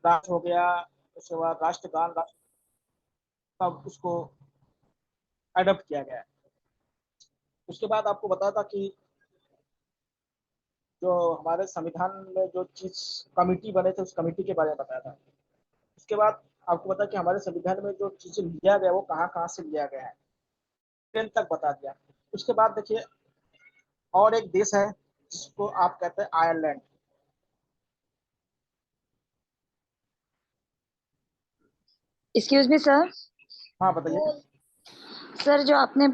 राष्ट्र हो गया, उसके बाद राष्ट्रगान तब उसको अडॉप्ट किया गया है। उसके बाद आपको बताया था कि जो हमारे संविधान में जो चीज कमिटी बने थे उस कमिटी के बारे में बताया था। उसके बाद आपको पता कि हमारे संविधान में जो चीजें लिया गया वो कहाँ कहाँ से लिया गया है, 10 तक बता दिया। उसके बाद देखिए और एक देश है जिसको आप कहते हैं आयरलैंड। Excuse me sir. हाँ बताइए। सर जो आपने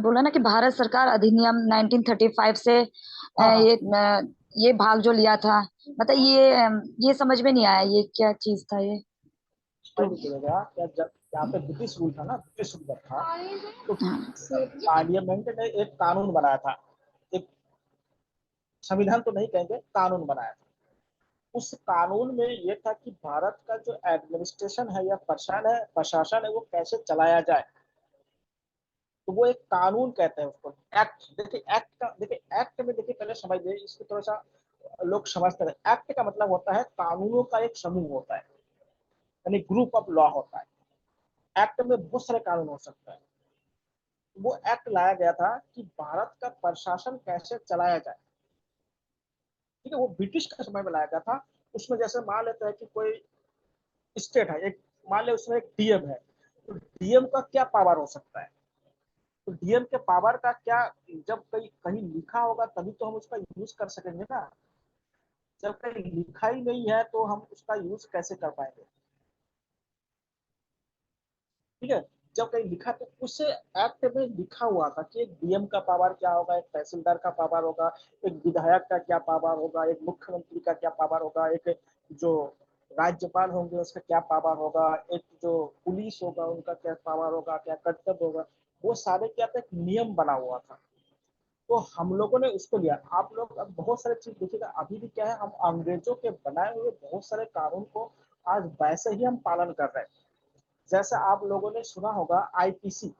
बोला ना कि भारत सरकार अधिनियम 1935 से हाँ हाँ, ये भाग जो लिया था, मतलब ये समझ में नहीं आया, ये क्या चीज था ये मैं तो। देखिएगा क्या, जब यहाँ पे ब्रिटिश रूल था ना, ब्रिटिश रूल जब था तो हाँ। पार्लियामेंट ने एक कानून बनाया था। एक संविधान तो नहीं कहेंगे, कानून बनाया था। उस कानून में ये था कि भारत का जो एडमिनिस्ट्रेशन है या प्रशासन है वो कैसे चलाया जाए। तो वो एक कानून कहते हैं उसको, एक्ट। देखिए एक्ट का, देखिए एक्ट में देखिए पहले समझिए इसको थोड़ा सा, लोग समझते हैं एक्ट का मतलब होता है कानूनों का एक समूह होता है, यानी ग्रुप ऑफ लॉ होता है। एक्ट में बहुत सारे कानून हो सकते हैं। वो एक्ट लाया गया था कि भारत का प्रशासन कैसे चलाया जाए। ठीक है, वो ब्रिटिश के समय में लाया गया था। उसमें जैसे मान लेते हैं कि कोई स्टेट है, एक मान ले उसमें एक डीएम है, तो डीएम का क्या पावर हो सकता है। तो डीएम के पावर का क्या, जब कहीं कहीं लिखा होगा तभी तो हम उसका यूज कर सकेंगे ना। जब कहीं लिखा ही नहीं है तो हम उसका यूज कैसे कर पाएंगे। ठीक है, जब कहीं लिखा तो उस एक्ट में लिखा हुआ था कि एक डीएम का पावर क्या होगा, एक तहसीलदार का पावर होगा, एक विधायक का क्या पावर होगा, एक मुख्यमंत्री का क्या पावर होगा, एक जो राज्यपाल होंगे उसका क्या पावर होगा, एक जो पुलिस होगा उनका क्या पावर होगा, क्या कर्तव्य होगा। वो सारे क्या था, एक नियम बना हुआ था। तो हम लोगों ने उसको लिया। आप लोग अब बहुत सारे चीज देखिएगा, अभी भी क्या है, हम अंग्रेजों के बनाए हुए बहुत सारे कानून को आज वैसे ही हम पालन कर रहे हैं। जैसे आप लोगों ने सुना होगा आईपीसी।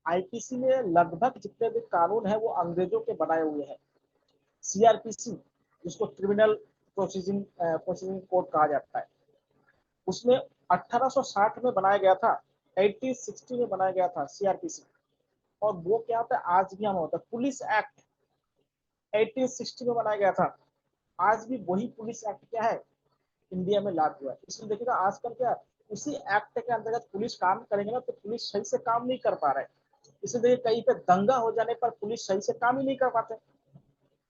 आईपीसी में लगभग जितने भी कानून है वो अंग्रेजों के बनाए हुए हैं। सीआरपीसी, जिसको क्रिमिनल प्रोसीजिंग कोड कहा जाता है, उसमें 1860 में बनाया गया था, 1860 में बनाया गया था सीआरपीसी। और वो क्या होता है आज भी हम होता है पुलिस एक्ट, 1860 में बनाया गया था। आज भी वही पुलिस एक्ट क्या है, इंडिया में लागू है। इसलिए देखिएगा आजकल क्या, उसी एक्ट के अंतर्गत पुलिस काम करेंगे ना तो पुलिस सही से काम नहीं कर पा रहे। इसलिए देखिए कहीं पे दंगा हो जाने पर पुलिस सही से काम ही नहीं कर पाते।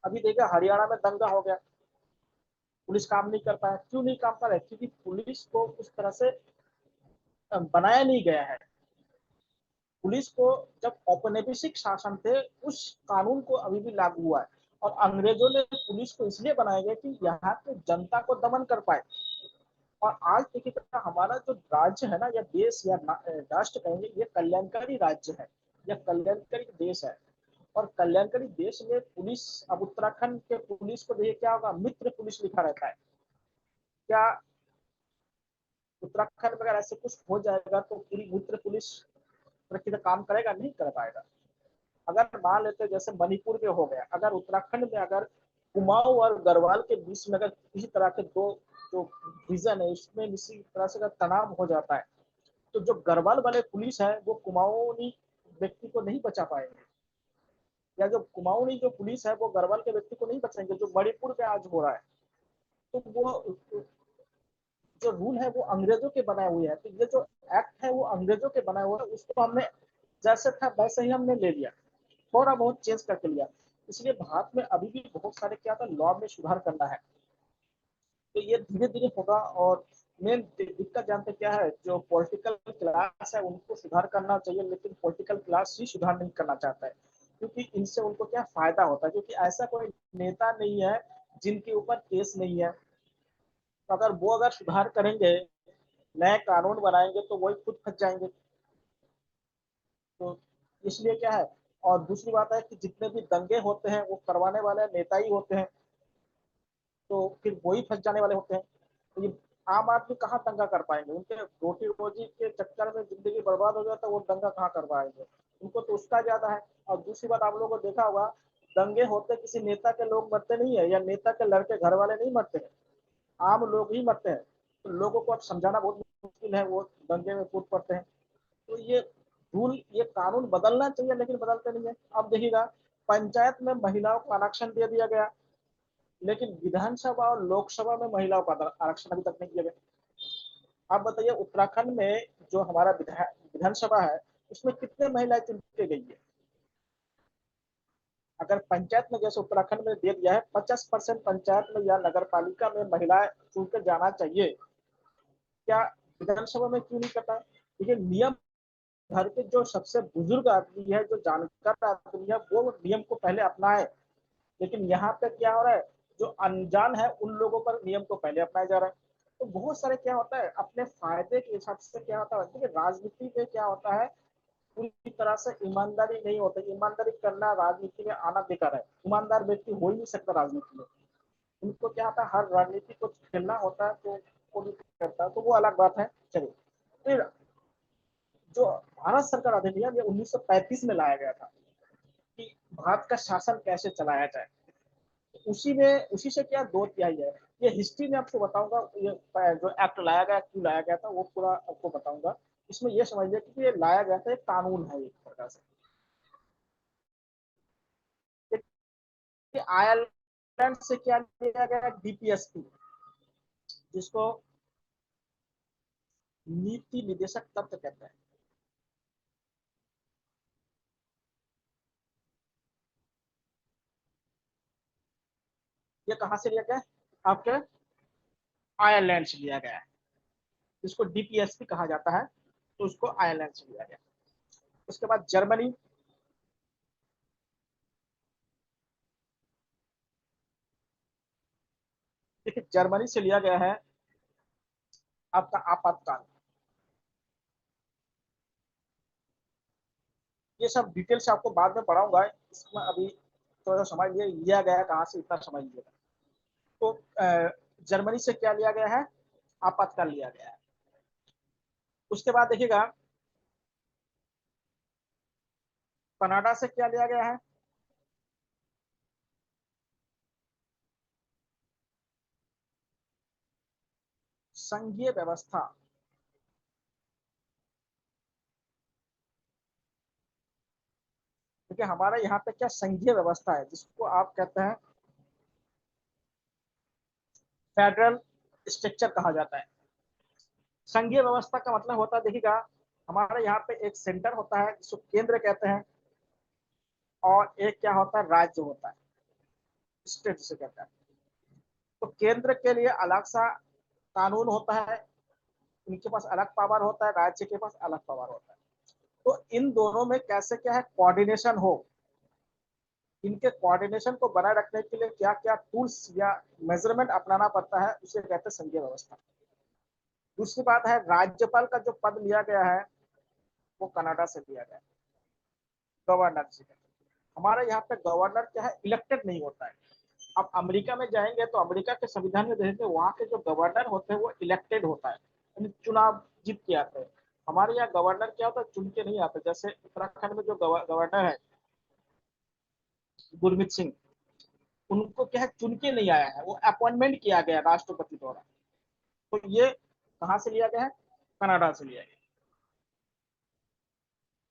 अभी देखिए हरियाणा में दंगा हो गया, पुलिस काम नहीं कर पाया। क्यों नहीं काम कर रहा है, क्योंकि पुलिस को उस तरह से बनाया नहीं गया है। पुलिस को जब औपनिवेशिक शासन थे उस कानून को अभी भी लागू हुआ है। और अंग्रेजों ने पुलिस को इसलिए बनाया गया कि यहाँ के जनता को दमन कर पाए। और आज देखिए हमारा जो राज्य है ना, या देश या राष्ट्र कहेंगे, ये कल्याणकारी राज्य है या कल्याणकारी देश है। और कल्याणकारी देश में पुलिस, अब उत्तराखंड के पुलिस को देखिए क्या होगा, मित्र पुलिस लिखा रहता है। क्या उत्तराखंड में अगर ऐसे कुछ हो जाएगा तो पूरी मित्र पुलिस प्रक्रिया काम करेगा, नहीं कर पाएगा। अगर मान लेते जैसे मणिपुर में हो गया, अगर उत्तराखंड में अगर कुमाऊं और गढ़वाल के बीच में अगर किसी तरह के दो जो रीजन है इसमें किसी तरह से अगर तनाव हो जाता है तो जो गढ़वाल वाले पुलिस है वो कुमाऊनी व्यक्ति को नहीं बचा पाएंगे। या जो कुमाऊनी जो पुलिस है वो गढ़वाल के व्यक्ति को नहीं बचाएंगे, जो मणिपुर में आज हो रहा है। तो वो जो रूल है वो अंग्रेजों के बनाए हुए हैं। तो ये जो एक्ट है वो अंग्रेजों के बनाए हुए हैं, उसको हमने जैसे था वैसे ही हमने ले लिया, थोड़ा बहुत चेंज करके लिया। इसलिए भारत में अभी भी बहुत सारे क्या था, लॉ में सुधार करना है। तो ये धीरे धीरे होगा। और मेन दिक्कत जानते क्या है, जो पॉलिटिकल क्लास है उनको सुधार करना चाहिए, लेकिन पॉलिटिकल क्लास ही सुधार नहीं करना चाहता है। क्योंकि इनसे उनको क्या फायदा होता है, क्योंकि ऐसा कोई नेता नहीं है जिनके ऊपर केस नहीं है। तो अगर वो अगर सुधार करेंगे, नए कानून बनाएंगे तो वही खुद फंस जाएंगे। तो इसलिए क्या है। और दूसरी बात है कि जितने भी दंगे होते हैं वो करवाने वाले नेता ही होते हैं, तो फिर वही फंस जाने वाले होते हैं। तो ये आम आदमी कहाँ दंगा कर पाएंगे, उनके रोटी रोजी के चक्कर में जिंदगी बर्बाद हो जाता है, वो दंगा कहाँ कर पाएंगे। उनको तो उसका ज्यादा है। और दूसरी बात आप लोगों को देखा होगा, दंगे होते किसी नेता के लोग मरते नहीं है, या नेता के लड़के घर वाले नहीं मरते हैं, आम लोग ही मरते हैं। तो लोगों को अब समझाना बहुत मुश्किल है, वो दंगे में कूद पड़ते हैं। तो ये रूल, ये कानून बदलना चाहिए लेकिन बदलते नहीं है। अब देखिएगा, पंचायत में महिलाओं को आरक्षण दे दिया गया, लेकिन विधानसभा और लोकसभा में महिलाओं का आरक्षण अभी तक नहीं दिया गया। आप बताइए, उत्तराखंड में जो हमारा विधानसभा है, उसमें कितने महिलाएं चुन के गई है? अगर पंचायत में जैसे उत्तराखंड में दे दिया है, 50% पंचायत में या नगर पालिका में महिलाएं चुन के जाना चाहिए, क्या विधानसभा में क्यों नहीं करता? देखिए, नियम, घर के जो सबसे बुजुर्ग आदमी है, जो जानकार आदमी है, वो नियम को पहले अपनाए। लेकिन यहाँ पे क्या हो रहा है, जो अनजान है उन लोगों पर नियम को पहले अपनाया जा रहा है। तो बहुत सारे क्या होता है, अपने फायदे के हिसाब से क्या होता है, देखिए राजनीति में क्या होता है, पूरी तरह से ईमानदारी नहीं होती। ईमानदारी करना राजनीति में आना बेकार है, ईमानदार व्यक्ति हो ही नहीं सकता राजनीति में। उनको क्या होता है, हर राजनीति को खेलना होता है, तो वो भी करता है, तो वो अलग बात है। चलिए, फिर जो भारत सरकार अधिनियम ये 1935 में लाया गया था कि भारत का शासन कैसे चलाया जाए, उसी में, उसी से क्या दो तिहाई है। ये हिस्ट्री में आपको बताऊंगा, ये जो एक्ट लाया गया, क्यों लाया गया था, वो पूरा आपको बताऊंगा। इसमें ये समझिए कि ये लाया गया था, एक कानून है एक प्रकार से। आयरलैंड से क्या लिया गया, डीपीएसपी, जिसको नीति निदेशक तत्व कहते हैं। ये कहां से लिया गया, आपके आयरलैंड से लिया गया है, जिसको डीपीएसपी कहा जाता है, तो उसको आयरलैंड से लिया गया। उसके बाद जर्मनी, देखिए जर्मनी से लिया गया है आपका आपातकाल। ये सब डिटेल से आपको बाद में पढ़ाऊंगा, इसमें अभी थोड़ा सा समझ लिया लिया गया है, कहाँ से इतना समझ लिया। तो जर्मनी से क्या लिया गया है, आपातकाल लिया गया है। उसके बाद देखिएगा, कनाडा से क्या लिया गया है, संघीय व्यवस्था। देखिए हमारे यहाँ पे क्या संघीय व्यवस्था है, जिसको आप कहते हैं फेडरल स्ट्रक्चर कहा जाता है। संघीय व्यवस्था का मतलब होता है, देखिएगा हमारे यहाँ पे एक सेंटर होता है जिसको केंद्र कहते हैं, और एक क्या होता है, राज्य होता है, स्टेट जिसे कहते हैं। तो केंद्र के लिए अलग सा कानून होता है, उनके पास अलग पावर होता है, राज्य के पास अलग पावर होता है। तो इन दोनों में कैसे क्या है, कोऑर्डिनेशन हो, इनके कोऑर्डिनेशन को बनाए रखने के लिए क्या क्या टूल्स या मेजरमेंट अपनाना पड़ता है, उसे कहते हैं संघीय व्यवस्था। दूसरी बात है, राज्यपाल का जो पद लिया गया है, वो कनाडा से लिया गया है, गवर्नर से। हमारे यहाँ पे गवर्नर क्या है, इलेक्टेड नहीं होता है। अब अमेरिका में जाएंगे तो अमेरिका के संविधान में देखेंगे, वहाँ के जो गवर्नर होते हैं वो इलेक्टेड होता है, यानी चुनाव जीत के आते हैं। हमारे यहाँ गवर्नर क्या होता है, चुन के नहीं आते। जैसे उत्तराखंड में जो गवर्नर है गुरमीत सिंह, उनको क्या है, चुन के नहीं आया है, वो अपॉइंटमेंट किया गया राष्ट्रपति द्वारा। तो ये कहाँ से लिया गया है, कनाडा से लिया गया।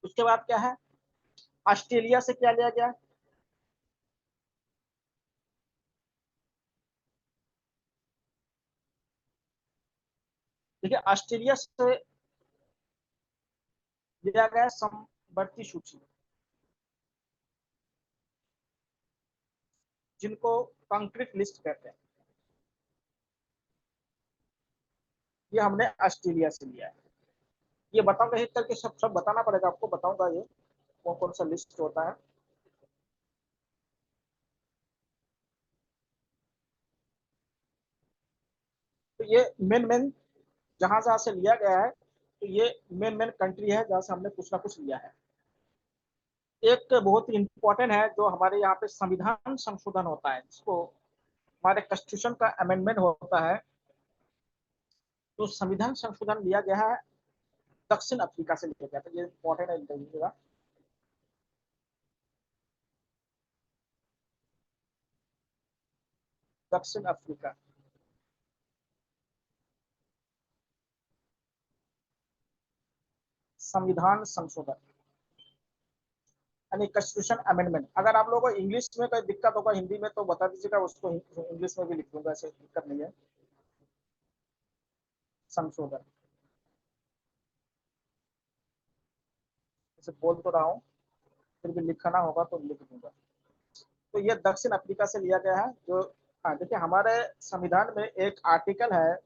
उसके बाद क्या है, ऑस्ट्रेलिया से क्या लिया गया, देखिए ऑस्ट्रेलिया से लिया गया समवर्ती सूची, जिनको कंक्रीट लिस्ट कहते हैं। ये हमने ऑस्ट्रेलिया से लिया है। ये बताऊंगा, एक करके सब सब बताना पड़ेगा आपको, बताऊंगा ये कौन कौन सा लिस्ट होता है। तो ये मेन मेन जहां जहां से लिया गया है, तो ये मेन मेन कंट्री है जहां से हमने कुछ ना कुछ लिया है। एक बहुत ही इंपॉर्टेंट है, जो हमारे यहाँ पे संविधान संशोधन होता है, जिसको हमारे कॉन्स्टिट्यूशन का अमेंडमेंट होता है। तो संविधान संशोधन लिया गया है, दक्षिण अफ्रीका से लिया गया था, ये इंपॉर्टेंट है। दक्षिण अफ्रीका, संविधान संशोधन यानी कॉन्स्टिट्यूशन अमेंडमेंट। अगर आप लोगों को इंग्लिश में कोई दिक्कत होगा हिंदी में तो बता दीजिएगा, उसको इंग्लिश में भी लिख दूंगा, ऐसे दिक्कत नहीं है। संशोधन जैसे बोल तो रहा हूँ, फिर भी लिखना होगा तो लिख दूंगा। तो ये दक्षिण अफ्रीका से लिया गया है। जो हाँ देखिए, हमारे संविधान में एक आर्टिकल है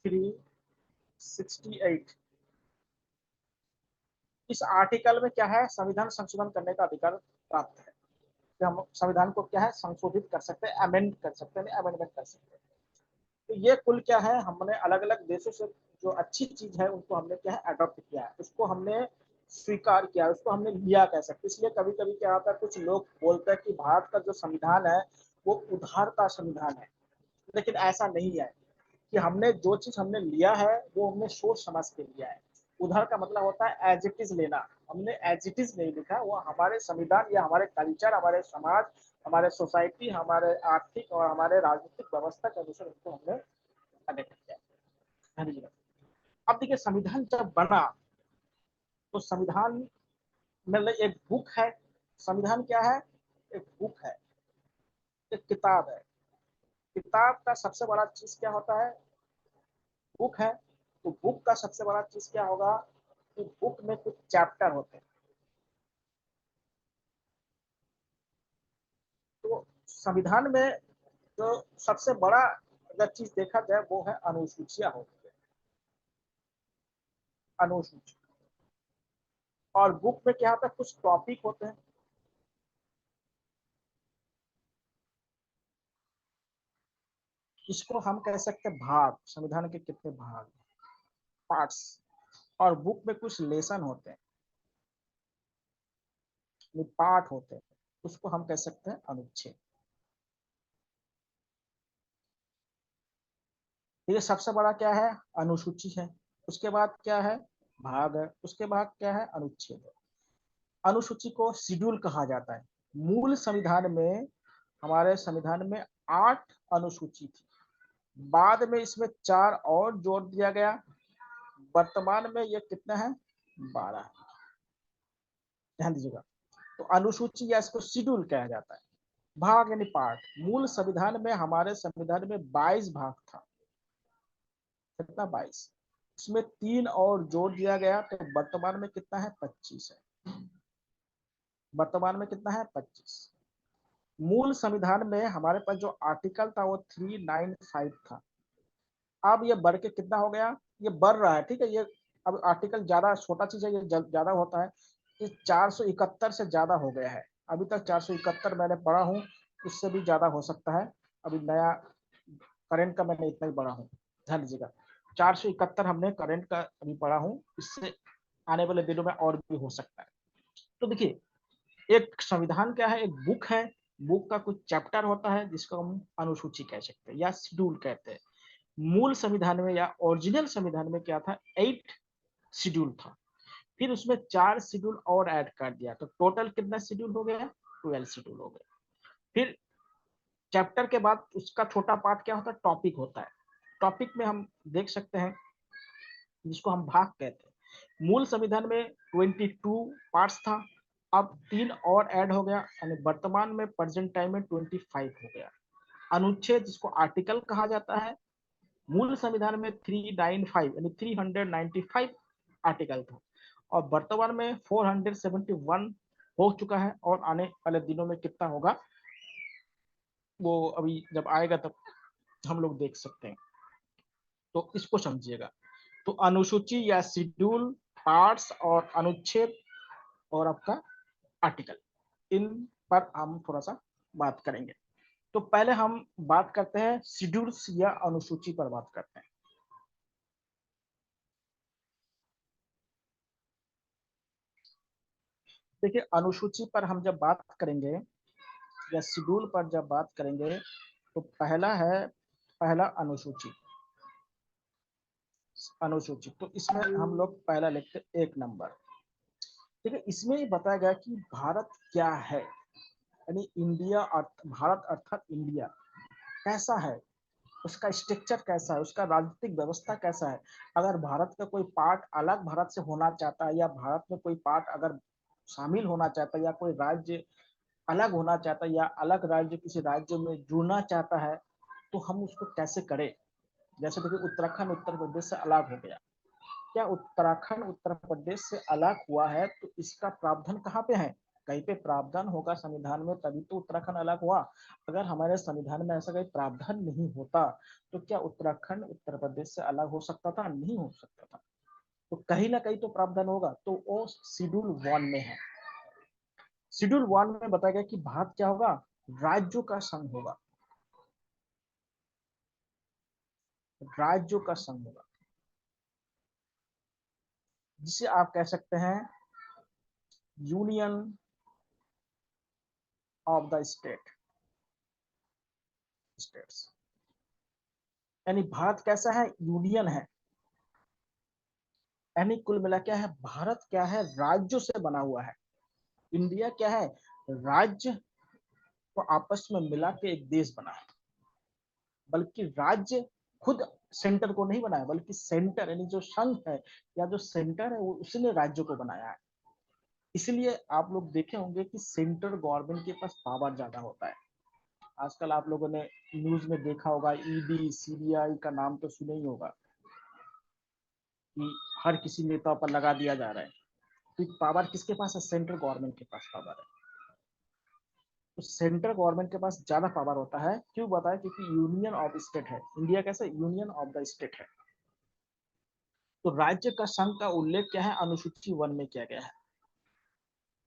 368। इस आर्टिकल में क्या है, संविधान संशोधन करने का अधिकार प्राप्त है कि हम संविधान को क्या है संशोधित कर सकते हैं, अमेंड कर सकते हैं, अमेंडमेंट कर सकते हैं। तो ये कुल क्या है, हमने अलग अलग देशों से जो अच्छी चीज है उनको हमने क्या है अडॉप्ट किया है, उसको हमने स्वीकार किया, उसको हमने लिया कह सकते। इसलिए कभी कभी क्या होता है, कुछ लोग बोलते हैं कि भारत का जो संविधान है वो उधार का संविधान है, लेकिन ऐसा नहीं है कि हमने जो चीज हमने लिया है वो हमने सोच समझ के लिया है। उधार का मतलब होता है एज इट इज लेना, हमने एज इट इज नहीं लिखा, वो हमारे संविधान या हमारे कल्चर, हमारे समाज, हमारे सोसाइटी, हमारे आर्थिक और हमारे राजनीतिक व्यवस्था के अनुसार उसको हमने कनेक्ट किया। अब देखिए, संविधान जब बना तो संविधान मतलब एक बुक है। संविधान क्या है, एक बुक है, एक किताब है। किताब का सबसे बड़ा चीज क्या होता है, बुक है। तो बुक का सबसे बड़ा चीज क्या होगा कि बुक में कुछ चैप्टर होते हैं। तो संविधान में जो सबसे बड़ा अगर चीज देखा जाए वो है अनुसूचियां होती है, अनुसूची। और बुक में क्या होता है, कुछ टॉपिक होते हैं। इसको हम कह सकते हैं भाग, संविधान के कितने भाग, पार्ट्स। और बुक में कुछ लेसन होते हैं, पाठ होते हैं, उसको हम कह सकते हैं अनुच्छेद। ये सबसे बड़ा क्या है, अनुसूची है। उसके बाद क्या है, भाग है। उसके बाद क्या है, अनुच्छेद है। अनुसूची को शेड्यूल कहा जाता है। मूल संविधान में, हमारे संविधान में 8 अनुसूची थी, बाद में इसमें 4 और जोड़ दिया गया। वर्तमान में ये कितना है, 12। ध्यान दीजिएगा। तो अनुसूची या इसको शेड्यूल कहा जाता है। भाग यानी पार्ट। मूल संविधान में, हमारे संविधान में 22 भाग था। कितना, 22। उसमें 3 और जोड़ दिया गया, तो वर्तमान में कितना है, 25 है। वर्तमान में कितना है, 25। मूल संविधान में हमारे पास जो आर्टिकल था वो 395 था। अब ये बढ़ के कितना हो गया, ये बढ़ रहा है, ठीक है। ये अब आर्टिकल ज्यादा छोटा चीज है, ये ज्यादा होता है। ये 471 से ज्यादा हो गया है। अभी तक 471 मैंने पढ़ा हूँ, उससे भी ज्यादा हो सकता है। अभी नया करंट का मैंने इतना ही पढ़ा हूँ, ध्यान दीजिएगा। 471 हमने करंट का अभी पढ़ा हूँ, इससे आने वाले दिनों में और भी हो सकता है। तो देखिए, एक संविधान क्या है, एक बुक है। बुक का कुछ चैप्टर होता है जिसको हम अनुसूची कह सकते हैं या शेड्यूल कहते हैं। मूल संविधान में या ओरिजिनल संविधान में क्या था, 8 शेड्यूल था। फिर उसमें 4 शेड्यूल और ऐड कर दिया, तो टोटल कितना शेड्यूल हो गया, 12 शेड्यूल हो गया। फिर चैप्टर के बाद उसका छोटा पार्ट क्या होता है, टॉपिक होता है। टॉपिक में हम देख सकते हैं जिसको हम भाग कहते हैं। मूल संविधान में 22 पार्ट्स था, अब 3 और ऐड हो गया, यानी वर्तमान में प्रेजेंट टाइम में 25 हो गया। अनुच्छेद जिसको आर्टिकल कहा जाता है, मूल संविधान में 395 यानी 395 आर्टिकल था, और वर्तमान में 471 हो चुका है। और आने वाले दिनों में कितना होगा वो अभी जब आएगा तब हम लोग देख सकते हैं। तो इसको समझिएगा। तो अनुसूची या शेड्यूल, पार्ट्स और अनुच्छेद और आपका आर्टिकल, इन पर हम थोड़ा सा बात करेंगे। तो पहले हम बात करते हैं शेड्यूल्स या अनुसूची पर बात करते हैं। देखिए, अनुसूची पर हम जब बात करेंगे या शेड्यूल पर जब बात करेंगे तो पहला है, पहला अनुसूची। अनुसूची तो इसमें हम लोग पहला लिखते 1 नंबर। ठीक है, इसमें बताया गया कि भारत क्या है, यानी इंडिया, भारत अर्थात इंडिया कैसा है। उसका स्ट्रक्चर कैसा है, उसका राजनीतिक व्यवस्था कैसा है। अगर भारत का कोई पार्ट अलग भारत से होना चाहता है, या भारत में कोई पार्ट अगर शामिल होना चाहता है, या कोई राज्य अलग होना चाहता है, या अलग राज्य किसी राज्य में जुड़ना चाहता है, तो हम उसको कैसे करें। जैसे देखिए उत्तराखंड उत्तर प्रदेश से अलग हो गया, क्या उत्तराखंड उत्तर प्रदेश से अलग हुआ है तो इसका प्रावधान कहाँ पे है। कहीं पे प्रावधान होगा संविधान में, तभी तो उत्तराखंड अलग हुआ। अगर हमारे संविधान में ऐसा कोई प्रावधान नहीं होता तो क्या उत्तराखंड उत्तर प्रदेश से अलग हो सकता था, नहीं हो सकता था। तो कहीं ना कहीं तो प्रावधान होगा, तो वो शेड्यूल 1 में है। शेड्यूल 1 में बताया गया कि भारत क्या होगा, राज्यों का संघ होगा, राज्यों का संघ होगा, जिसे आप कह सकते हैं यूनियन ऑफ द स्टेट्स। यानी भारत कैसा है, यूनियन है। यानी कुल मिला क्या है, भारत क्या है, राज्यों से बना हुआ है। इंडिया क्या है, राज्य को आपस में मिला के एक देश बना है। बल्कि राज्य खुद सेंटर को नहीं बनाया, बल्कि सेंटर यानी जो संघ है या जो सेंटर है वो उसने राज्यों को बनाया है। इसलिए आप लोग देखे होंगे कि सेंट्रल गवर्नमेंट के पास पावर ज्यादा होता है। आजकल आप लोगों ने न्यूज में देखा होगा, ईडी सीबीआई का नाम तो सुना ही होगा, कि हर किसी नेता पर लगा दिया जा रहा है। तो पावर किसके पास है, सेंट्रल गवर्नमेंट के पास पावर है। तो सेंट्रल गवर्नमेंट के पास ज्यादा पावर होता है। क्यों बताया, क्योंकि यूनियन ऑफ स्टेट है इंडिया, कैसे यूनियन ऑफ द स्टेट है। तो राज्य का संघ का उल्लेख क्या है, अनुसूची 1 में किया गया है।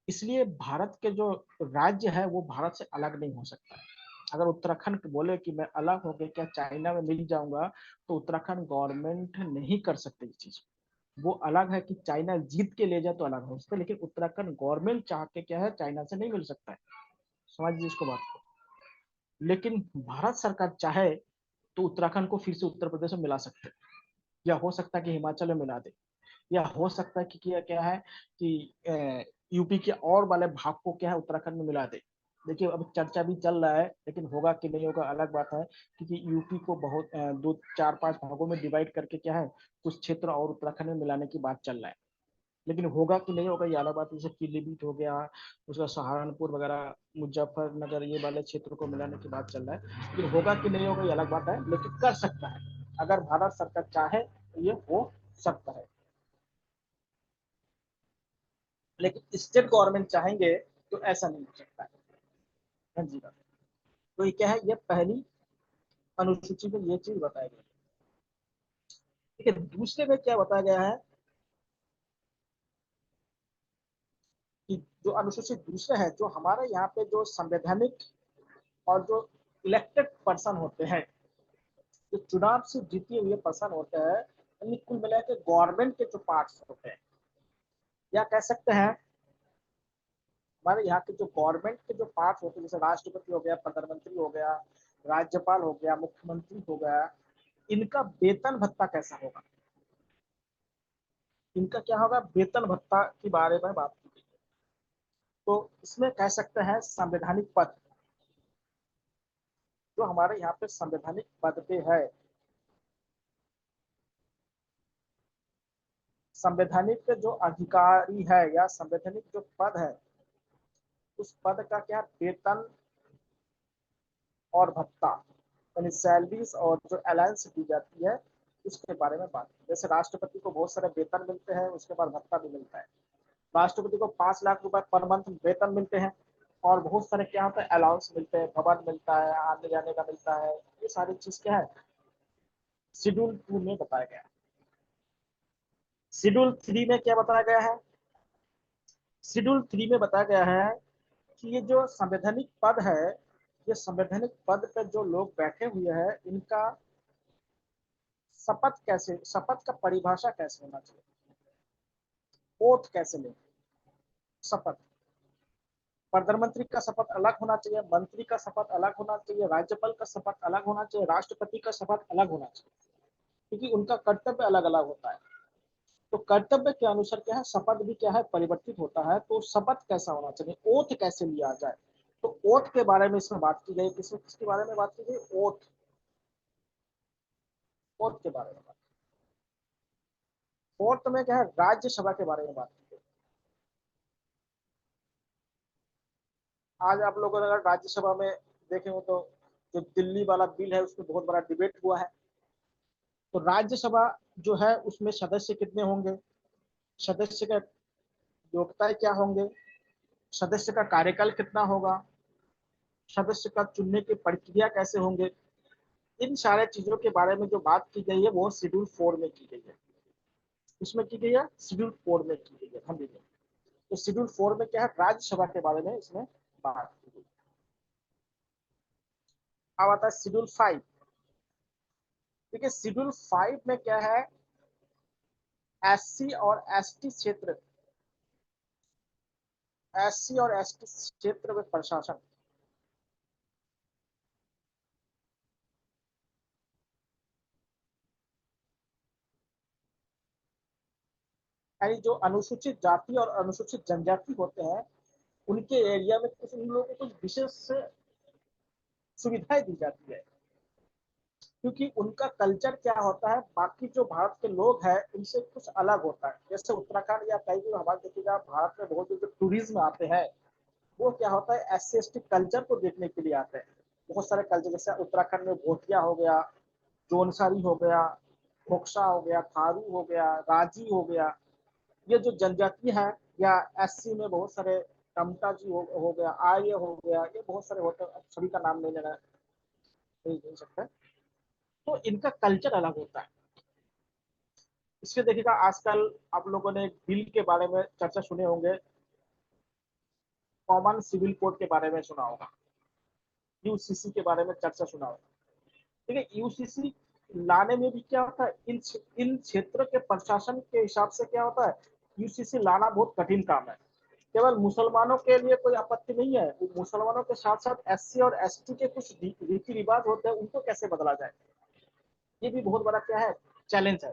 इसलिए भारत के जो राज्य है वो भारत से अलग नहीं हो सकता है। अगर उत्तराखंड बोले कि मैं अलग होकर क्या चाइना में मिल जाऊंगा, तो उत्तराखंड गवर्नमेंट नहीं कर सकते ये चीज। वो अलग है कि चाइना जीत के ले जाए तो अलग हो सकता है, लेकिन उत्तराखंड गवर्नमेंट चाह के क्या है, चाइना से नहीं मिल सकता है। समझिए इसको बात को। लेकिन भारत सरकार चाहे तो उत्तराखंड को फिर से उत्तर प्रदेश में मिला सकते हैं, या हो सकता है कि हिमाचल में मिला दे, या हो सकता है कि क्या क्या है कि यूपी के और वाले भाग को क्या है उत्तराखंड में मिला दे। देखिए अब चर्चा भी चल रहा है, लेकिन होगा कि नहीं होगा अलग बात है। क्योंकि यूपी को बहुत दो चार पांच भागों में डिवाइड करके क्या है, कुछ क्षेत्र और उत्तराखंड में मिलाने की बात चल रहा है। लेकिन होगा कि नहीं होगा ये अलग बात। जैसे पीलीभीत हो गया, उसका सहारनपुर वगैरह, मुजफ्फरनगर, ये वाले क्षेत्र को मिलाने की बात चल रहा है। लेकिन होगा कि नहीं होगा ये अलग बात है, लेकिन कर सकता है। अगर भारत सरकार चाहे तो ये हो सकता है। लेकिन स्टेट गवर्नमेंट चाहेंगे तो ऐसा नहीं हो सकता है। हाँ जी। तो ये क्या है, ये पहली अनुसूची में ये चीज बताई गई है। ठीक है, दूसरे में क्या बताया गया है कि जो अनुसूची दूसरा है, जो हमारे यहाँ पे जो संवैधानिक और जो इलेक्टेड पर्सन होते हैं, जो चुनाव से जीते हुए पर्सन होते हैं, यानी कुल मिला के गवर्नमेंट के जो पार्ट्स होते हैं, या कह सकते हैं हमारे यहाँ के जो गवर्नमेंट के जो पार्ट होते हैं, जैसे राष्ट्रपति हो गया, प्रधानमंत्री हो गया, राज्यपाल हो गया, मुख्यमंत्री हो गया, इनका वेतन भत्ता कैसा होगा। इनका क्या होगा, वेतन भत्ता के बारे में बात की गई है। तो इसमें कह सकते हैं संवैधानिक पद, जो हमारे यहाँ पे संवैधानिक पद पे है, संवैधानिक जो अधिकारी है या संवैधानिक जो पद है, उस पद का क्या वेतन और भत्ता, यानी सैलरीज और जो अलायंस दी जाती है, उसके बारे में बात। जैसे राष्ट्रपति को बहुत सारे वेतन मिलते हैं, उसके बाद भत्ता भी मिलता है। राष्ट्रपति को 5 लाख रुपए पर मंथ वेतन मिलते हैं, और बहुत सारे क्या होता है अलाउंस मिलते हैं, भवन मिलता है, आने जाने का मिलता है। ये सारी चीज क्या है, शेड्यूल 2 में बताया गया है। शेड्यूल 3 में क्या बताया गया है, शेड्यूल 3 में बताया गया है कि ये जो संवैधानिक पद है, ये संवैधानिक पद पे जो लोग बैठे हुए हैं, इनका शपथ कैसे, शपथ का परिभाषा कैसे होना चाहिए, ओथ कैसे लें, शपथ। प्रधानमंत्री का शपथ अलग होना चाहिए, मंत्री का शपथ अलग होना चाहिए, राज्यपाल का शपथ अलग होना चाहिए, राष्ट्रपति का शपथ अलग होना चाहिए, क्योंकि उनका कर्तव्य अलग अलग होता है। तो कर्तव्य के अनुसार क्या है, शपथ भी क्या है परिवर्तित होता है। तो शपथ कैसा होना चाहिए, ओथ कैसे लिया जाए, तो ओथ के बारे में इसमें बात की गई। किसके बारे में बात की गई, ओथ। फोर्थ के बारे में बात। फोर्थ में क्या है, राज्यसभा के बारे में बात की। आज आप लोगों ने अगर राज्यसभा में देखे हो तो जो दिल्ली वाला बिल है उसमें बहुत बड़ा डिबेट हुआ है। तो राज्यसभा जो है उसमें सदस्य कितने होंगे, सदस्य का योग्यता क्या होंगे, सदस्य का कार्यकाल कितना होगा, सदस्य का चुनने की प्रक्रिया कैसे होंगे, इन सारे चीजों के बारे में जो बात की गई है वो शेड्यूल 4 में की गई है। इसमें की गई है शेड्यूल 4 में की गई है। हम देखिए तो शेड्यूल 4 में क्या है, राज्यसभा के बारे में इसमें बात की गई। अब आता है शेड्यूल 5। देखिए शेड्यूल 5 में क्या है, एससी और एसटी क्षेत्र, एससी और एसटी क्षेत्र में प्रशासन, यानी जो अनुसूचित जाति और अनुसूचित जनजाति होते हैं उनके एरिया में कुछ उन लोगों को कुछ विशेष सुविधाएं दी जाती है, क्योंकि उनका कल्चर क्या होता है बाकी जो भारत के लोग हैं उनसे कुछ अलग होता है। जैसे उत्तराखंड या कहीं भी हमारे देखिएगा भारत में बहुत जो टूरिज्म आते हैं वो क्या होता है S C S T culture को देखने के लिए आते हैं। बहुत सारे कल्चर जैसे उत्तराखंड में भोटिया हो गया, जोनसारी हो गया, खोकसा हो गया, थारू हो गया, राजी हो गया, ये जो जनजाति है, या एससी में बहुत सारे टमटा जी हो गया, आर्य हो गया, ये बहुत सारे होते हैं, सभी का नाम नहीं लेना नहीं सकता। तो इनका कल्चर अलग होता है। इसके देखिएगा आजकल आप लोगों ने एक बिल के बारे में चर्चा सुने होंगे, कॉमन सिविल कोड के बारे में सुना होगा, यूसीसी के बारे में चर्चा सुना होगा। ठीक है, यूसीसी लाने में भी क्या होता है, इन क्षेत्र के प्रशासन के हिसाब से क्या होता है, यूसीसी लाना बहुत कठिन काम है। केवल मुसलमानों के लिए कोई आपत्ति नहीं है, मुसलमानों के साथ साथ एससी और एसटी के कुछ रीति रिवाज होते हैं उनको कैसे बदला जाए, ये भी बहुत बड़ा क्या है, चैलेंज है।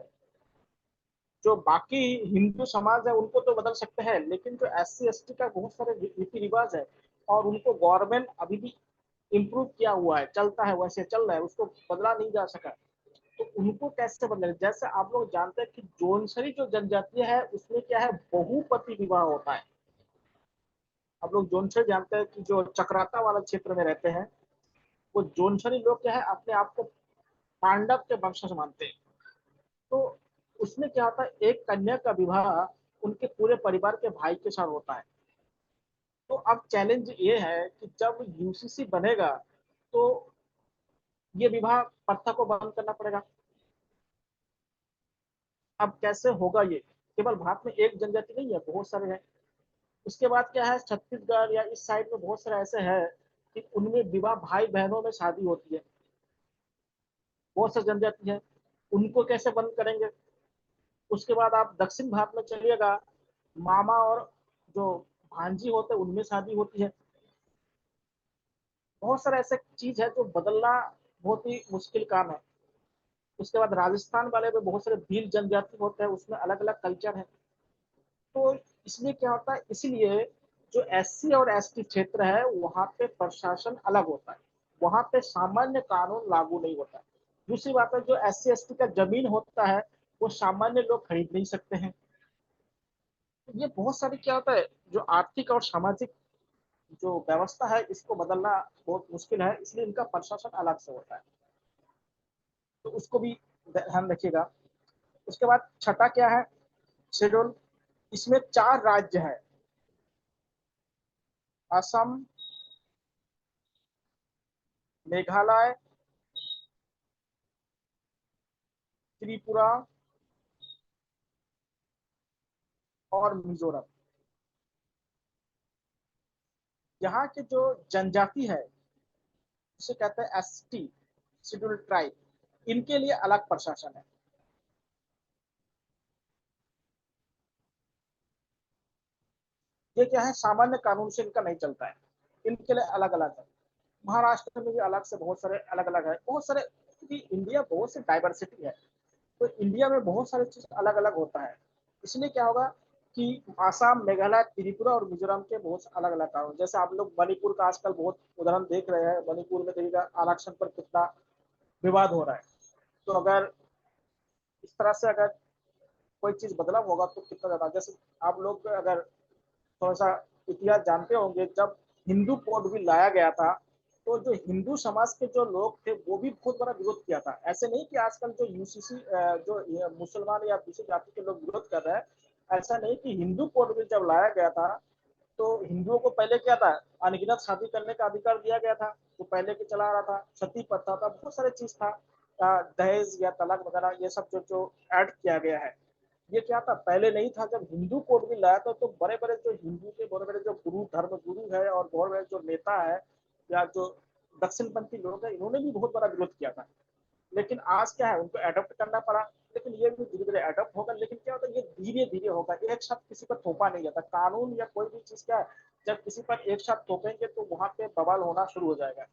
जो बाकी हिंदू समाज है उनको तो बदल सकते हैं, लेकिन जो एस सी एस टी का बहुत सारे रीति रिवाज है और उनको गवर्नमेंट अभी भी इम्प्रूव किया हुआ है, चलता है वैसे चल रहा है, उसको बदला नहीं जा सका। तो उनको कैसे बदले, जैसे आप लोग जानते हैं कि जोनसरी जो जनजातीय है उसमें क्या है, बहुपति विवाह होता है। आप लोग जोनसरी जानते हैं कि जो चक्राता वाला क्षेत्र में रहते हैं, वो जोनसरी लोग क्या है अपने आप को पांडव के वंशज मानते हैं। तो उसमें क्या होता है, एक कन्या का विवाह उनके पूरे परिवार के भाई के साथ होता है। तो अब चैलेंज ये है कि जब यूसीसी बनेगा तो ये विवाह प्रथा को बंद करना पड़ेगा। अब कैसे होगा ये, केवल भारत में एक जनजाति नहीं है, बहुत सारे हैं। उसके बाद क्या है, छत्तीसगढ़ या इस साइड में बहुत सारे ऐसे हैं कि उनमें विवाह भाई बहनों में शादी होती है, बहुत सारी जनजाति है, उनको कैसे बंद करेंगे। उसके बाद आप दक्षिण भारत में चलिएगा, मामा और जो भांजी होते हैं उनमें शादी होती है। बहुत सारे ऐसे चीज है जो बदलना बहुत ही मुश्किल काम है। उसके बाद राजस्थान वाले में बहुत सारे भील जनजाति होते हैं, उसमें अलग अलग कल्चर है। तो इसमें क्या होता है, इसलिए जो एससी और एसटी क्षेत्र है वहां पे प्रशासन अलग होता है, वहां पे सामान्य कानून लागू नहीं होता है। दूसरी बात है, जो एससी एसटी का जमीन होता है वो सामान्य लोग खरीद नहीं सकते हैं। ये बहुत सारी क्या होता है, जो आर्थिक और सामाजिक जो व्यवस्था है इसको बदलना बहुत मुश्किल है, इसलिए इनका प्रशासन अलग से होता है। तो उसको भी ध्यान रखिएगा। उसके बाद छठा क्या है, शेड्यूल, इसमें 4 राज्य है, असम, मेघालय, त्रिपुरा और मिजोरम। यहाँ के जो जनजाति है उसे कहते हैं एसटी, शेड्यूल ट्राइब, इनके लिए अलग प्रशासन है। ये क्या है, सामान्य कानून से इनका नहीं चलता है, इनके लिए अलग अलग है। महाराष्ट्र में भी अलग से बहुत सारे अलग अलग है, बहुत सारे, क्योंकि इंडिया बहुत सी डाइवर्सिटी है, तो इंडिया में बहुत सारी चीज अलग अलग होता है। इसलिए क्या होगा कि आसाम, मेघालय, त्रिपुरा और मिजोरम के बहुत अलग अलग कानून, जैसे आप लोग मणिपुर का आजकल बहुत उदाहरण देख रहे हैं, मणिपुर में देखिएगा आरक्षण पर कितना विवाद हो रहा है। तो अगर इस तरह से अगर कोई चीज बदलाव होगा तो कितना ज्यादा, जैसे आप लोग अगर थोड़ा सा इतिहास जानते होंगे, जब हिंदू कोड बिल लाया गया था तो जो हिंदू समाज के जो लोग थे वो भी बहुत बड़ा विरोध किया था। ऐसे नहीं कि आजकल जो यूसीसी जो मुसलमान या दूसरी जाति के लोग विरोध कर रहे हैं, ऐसा नहीं कि हिंदू कोड बिल जब लाया गया था तो हिंदुओं को पहले क्या था, अनगिनत शादी करने का अधिकार दिया गया था, वो पहले के चला रहा था, सती प्रथा था, बहुत सारे चीज था, दहेज या तलाक वगैरह, ये सब जो जो ऐड किया गया है, ये क्या था पहले नहीं था। जब हिंदू कोड बिल लाया था तो बड़े बड़े जो हिंदू के बड़े बड़े जो गुरु धर्म गुरु है और बहुत बड़े जो नेता है या जो दक्षिणपंथी लोग है, इन्होंने भी बहुत बड़ा विरोध किया था। लेकिन आज क्या है, उनको एडॉप्ट करना पड़ा, लेकिन ये भी धीरे धीरे एडॉप्ट होगा। लेकिन क्या होता है, ये धीरे धीरे होगा, एक साथ किसी पर थोपा नहीं जाता। कानून या कोई भी चीज क्या है, जब किसी पर एक साथ थोपेंगे तो वहां पे बवाल होना शुरू हो जाएगा।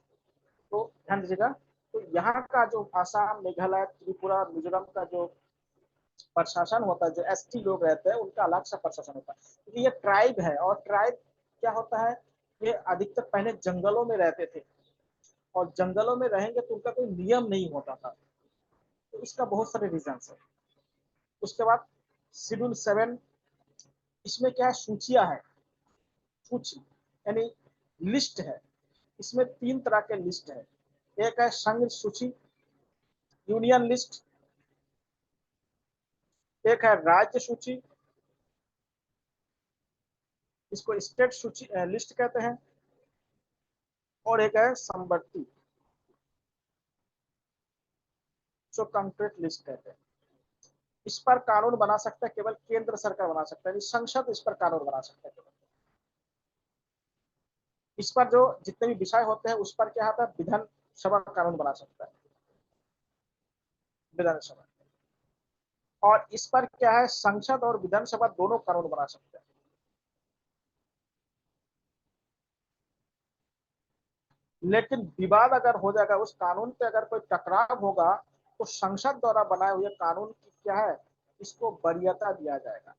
तो ध्यान दीजिएगा। तो यहाँ का जो आसाम, मेघालय, त्रिपुरा, मिजोरम का जो प्रशासन होता है, जो एसटी लोग रहते हैं उनका अलग सा प्रशासन होता है, क्योंकि ये ट्राइब है। और ट्राइब क्या होता है, ये अधिकतर पहले जंगलों में रहते थे, और जंगलों में रहेंगे तो उनका कोई नियम नहीं होता था। तो इसका बहुत सारे रीजन है। उसके बाद शेड्यूल 7, इसमें क्या है, सूचियां है, सूची यानी लिस्ट है। इसमें 3 तरह के लिस्ट है। एक है संघ सूची, यूनियन लिस्ट, एक है राज्य सूची, इसको स्टेट सूची लिस्ट कहते हैं, और एक है संवर्ती, जो कंक्रीट लिस्ट कहते हैं। इस पर कानून बना सकता है केवल केंद्र सरकार बना सकता है, संसद इस पर कानून बना सकता है केवल। इस पर जो जितने भी विषय होते हैं उस पर क्या होता है, विधानसभा कानून बना सकता है, विधानसभा। और इस पर क्या है, संसद और विधानसभा दोनों कानून बना सकते हैं। लेकिन विवाद अगर हो जाएगा, उस कानून पे अगर कोई टकराव होगा, तो संसद द्वारा बनाए हुए कानून की क्या है, इसको वरीयता दिया जाएगा।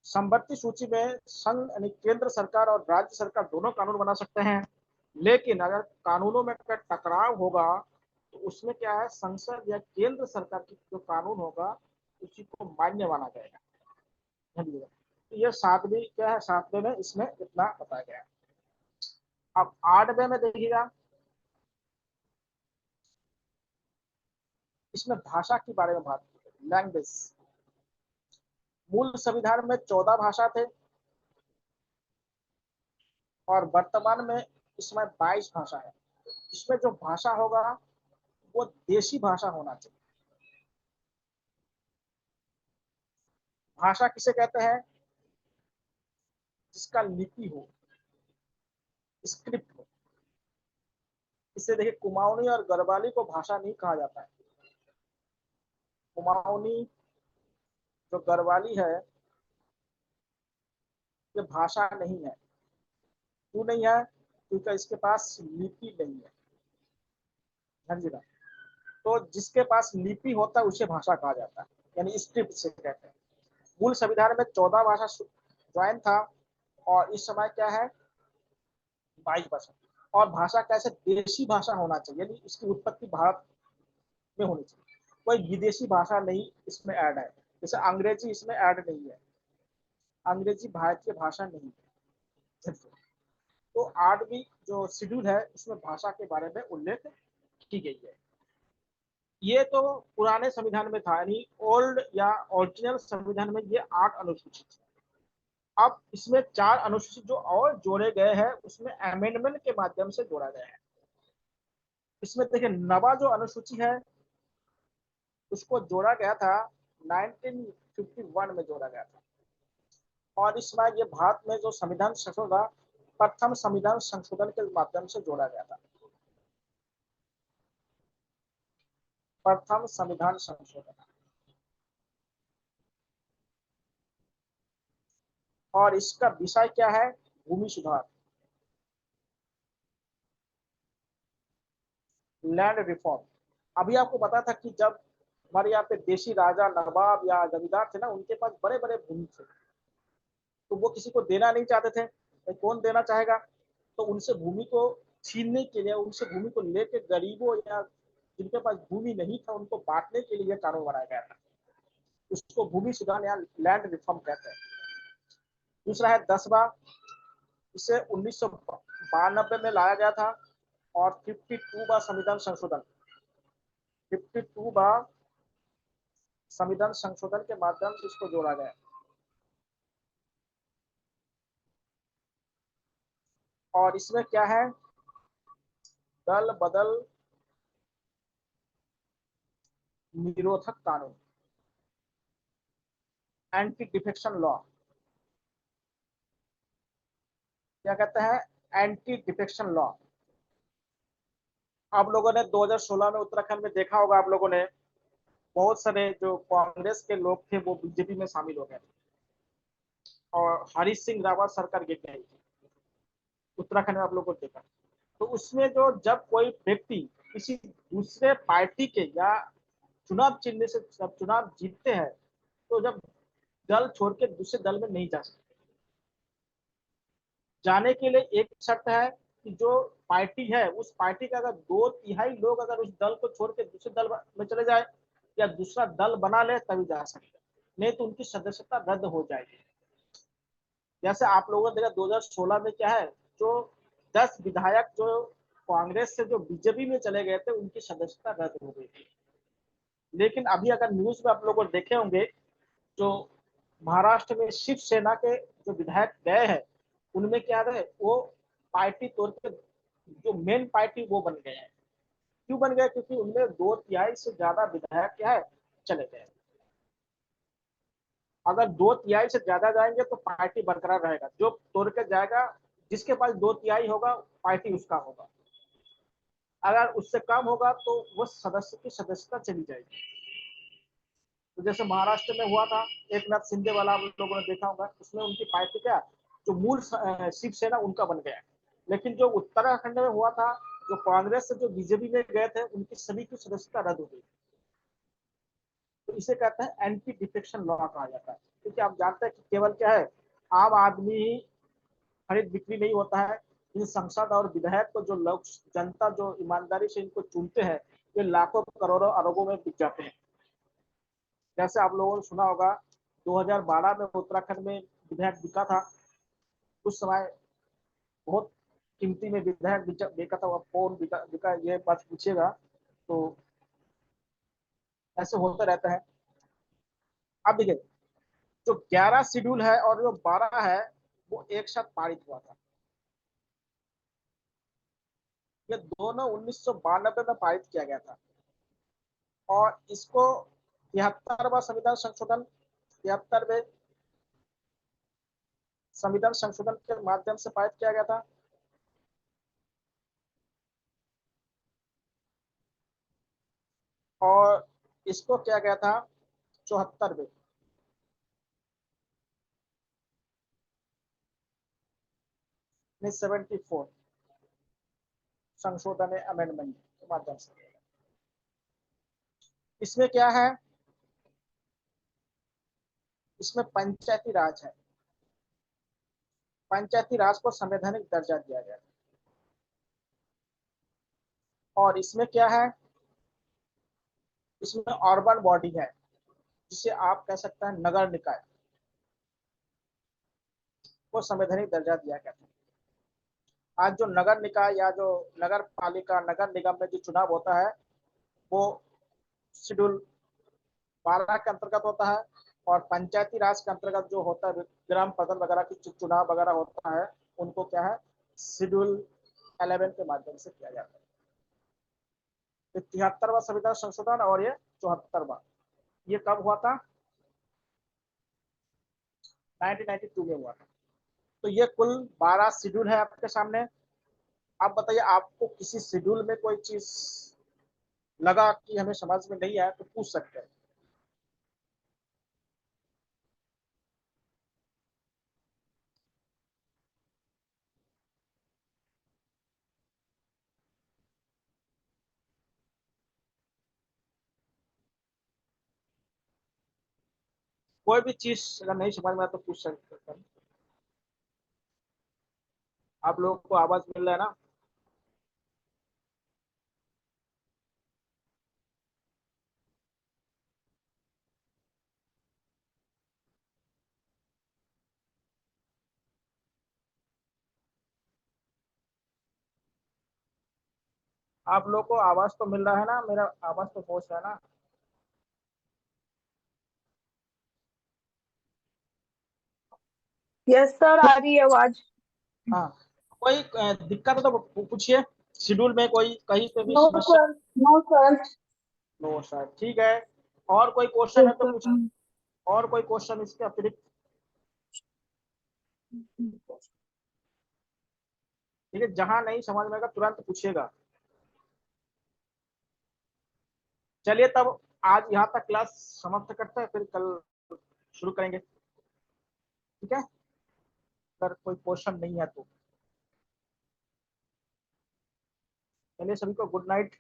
संवर्ती सूची में संघ यानी केंद्र सरकार और राज्य सरकार दोनों कानून बना सकते हैं। लेकिन अगर कानूनों में अगर टकराव होगा तो उसमें क्या है, संसद या केंद्र सरकार की जो कानून होगा उसी को मान्य माना जाएगा। तो ये 7वीं क्या है, 7वें में इसमें इतना बताया गया है। अब 8वें में देखिएगा, इसमें भाषा के बारे में बात की, लैंग्वेज। मूल संविधान में 14 भाषा थे, और वर्तमान में इसमें 22 भाषा है। इसमें जो भाषा होगा वो देशी भाषा होना चाहिए। भाषा किसे कहते हैं, जिसका लिपि हो, स्क्रिप्ट हो। इससे देखिए, कुमाऊनी और गढ़वाली को भाषा नहीं कहा जाता है। कुमाऊनी जो गढ़वाली है, ये भाषा नहीं है। क्यों नहीं है, क्योंकि इसके पास लिपि नहीं है। हाँ जी। तो जिसके पास लिपि होता है उसे भाषा कहा जाता है, यानी स्क्रिप्ट से कहते हैं। मूल संविधान में 14 भाषा ज्वाइन था, और इस समय क्या है, 22 भाषा। और भाषा कैसे, देशी भाषा होना चाहिए, यानी इसकी उत्पत्ति भारत में होनी चाहिए। कोई विदेशी भाषा नहीं इसमें ऐड है। जैसे अंग्रेजी इसमें ऐड नहीं है, अंग्रेजी भारतीय भाषा नहीं है। तो 8वीं जो शेड्यूल है उसमें भाषा के बारे में उल्लेख की गई है। ये तो पुराने संविधान में था, यानी ओल्ड या ओरिजिनल संविधान में ये 8 अनुसूचित है। अब इसमें 4 अनुसूचित जो और जोड़े गए हैं, उसमें अमेंडमेंट के माध्यम से जोड़ा गया है। इसमें देखिए, नवा जो अनुसूची है उसको जोड़ा गया था 1951 में जोड़ा गया था। और इस बार ये भारत में जो संविधान संशोधन, प्रथम संविधान संशोधन के माध्यम से जोड़ा गया था, प्रथम संविधान संशोधन। और इसका विषय क्या है, भूमि सुधार, लैंड रिफॉर्म। अभी आपको पता था कि जब हमारे यहाँ पे देशी राजा, नवाब या जमींदार थे ना, उनके पास बड़े बड़े भूमि थे, तो वो किसी को देना नहीं चाहते थे। तो कौन देना चाहेगा, तो उनसे भूमि को छीनने के लिए, उनसे भूमि को लेके गरीबों या जिनके पास भूमि नहीं था उनको बांटने के लिए कानून बनाया गया था। उसको भूमि सुधार या लैंड रिफॉर्म कहते हैं। दूसरा है 10वां, इसे 1992 में लाया गया था। और 52वां संविधान संशोधन, 52वां संविधान संशोधन के माध्यम से इसको जोड़ा गया। और इसमें क्या है, दल बदल निरोधक कानून, एंटी डिफेक्शन लॉ, क्या कहते हैं, एंटी डिफेक्शन लॉ। आप लोगों ने 2016 में उत्तराखंड में देखा होगा, आप लोगों ने बहुत सारे जो कांग्रेस के लोग थे वो बीजेपी में शामिल हो गए और हरीश सिंह रावत सरकार गिर गई थी उत्तराखंड में, आप लोगों को देखा। तो उसमें जो जब कोई व्यक्ति किसी दूसरे पार्टी के या चुनाव चिन्ह से जब चुनाव जीतते हैं तो जब दल छोड़ के दूसरे दल में नहीं जा सकते। जाने के लिए एक शर्त है कि जो पार्टी है उस पार्टी का अगर 2/3 लोग अगर उस दल को छोड़ के दूसरे दल में चले जाए या दूसरा दल बना ले तभी जा सकते, नहीं तो उनकी सदस्यता रद्द हो जाएगी। जैसे आप लोगों ने देखा 2016 में क्या है, जो 10 विधायक जो कांग्रेस से जो बीजेपी में चले गए थे उनकी सदस्यता रद्द हो गई थी। लेकिन अभी अगर न्यूज में आप लोग देखे होंगे, जो महाराष्ट्र में शिवसेना के जो विधायक गए हैं उनमें क्या है, वो पार्टी तोड़ के जो मेन पार्टी वो बन गए हैं। क्यों बन गए, क्योंकि उनमें 2/3 से ज्यादा विधायक क्या है चले गए। अगर 2/3 से ज्यादा जाएंगे तो पार्टी बरकरार रहेगा, जो तोड़ के जाएगा जिसके पास 2/3 होगा पार्टी उसका होगा। अगर उससे कम होगा तो वो सदस्य की सदस्यता चली जाएगी। तो जैसे महाराष्ट्र में हुआ था, एक नाथ शिंदे वाला आप लोगों ने देखा होगा, उसमें उनकी पार्टी क्या, जो मूल शिवसेना उनका बन गया। लेकिन जो उत्तराखंड में हुआ था, जो कांग्रेस से जो बीजेपी में गए थे उनकी सभी की सदस्यता रद्द हो गई। तो इसे कहते हैं एंटी डिफेक्शन लॉ कहा जाता है, क्योंकि आप जानते हैं कि केवल क्या है, आम आदमी ही खरीद बिक्री नहीं होता है। इन सांसद और विधायक को जो लोग जनता जो ईमानदारी से इनको चुनते हैं, ये लाखों करोड़ों अरबों में बिक जाते हैं। जैसे आप लोगों ने सुना होगा 2012 में उत्तराखंड में विधायक बिका था। उस समय बहुत कीमती में विधायक बिका था, कौन बिका ये बात पूछिएगा तो ऐसे होता रहता है। अब देखिए, जो 11 शेड्यूल है और जो 12 है वो एक साथ पारित हुआ था। ये दोनों 1992 में पारित किया गया था। और इसको 73वां संविधान संशोधन, 73वें संविधान संशोधन के माध्यम से पारित किया गया था। और इसको किया गया था 74वें, 74 संशोधन अमेंडमेंट के माध्यम से। इसमें क्या है, इसमें पंचायती राज है, पंचायती राज को संवैधानिक दर्जा दिया गया। और इसमें क्या है, इसमें अर्बन बॉडी है जिसे आप कह सकते हैं नगर निकाय, को संवैधानिक दर्जा दिया गया था। आज जो नगर निकाय या जो नगर पालिका नगर निगम में जो चुनाव होता है वो शेड्यूल 12 के अंतर्गत होता है। और पंचायती राज के अंतर्गत जो होता है ग्राम प्रधान वगैरह की चुनाव वगैरह होता है उनको क्या है शेड्यूल 11 के माध्यम से किया जाता है। 73वां संविधान संशोधन और ये 74वां, ये कब हुआ था, 1992 में हुआ था। तो ये कुल 12 शेड्यूल है आपके सामने। आप बताइए, आपको किसी शेड्यूल में कोई चीज लगा कि हमें समझ में नहीं आया तो पूछ सकते हैं। कोई भी चीज अगर नहीं समझ में आया तो पूछ सकते हैं। आप लोगों को आवाज मिल रहा है ना। आप लोग को आवाज तो मिल रहा है ना, मेरा आवाज तो पहुंच रहा है ना? यस सर, आ रही है आवाज। हाँ, कोई दिक्कत है तो पूछिए। शेड्यूल में कोई कहीं पे भी नो समस्या? Sir, no sir. No sir, ठीक है। और कोई क्वेश्चन यस है तो पूछ। सर। और कोई क्वेश्चन इसके अतिरिक्त? ठीक है, जहां नहीं समझ में आएगा तुरंत पूछिएगा। चलिए तब आज यहाँ तक क्लास समाप्त करते हैं, फिर कल शुरू करेंगे। ठीक है, अगर कोई क्वेश्चन नहीं है तो चलिए, सभी को गुड नाइट।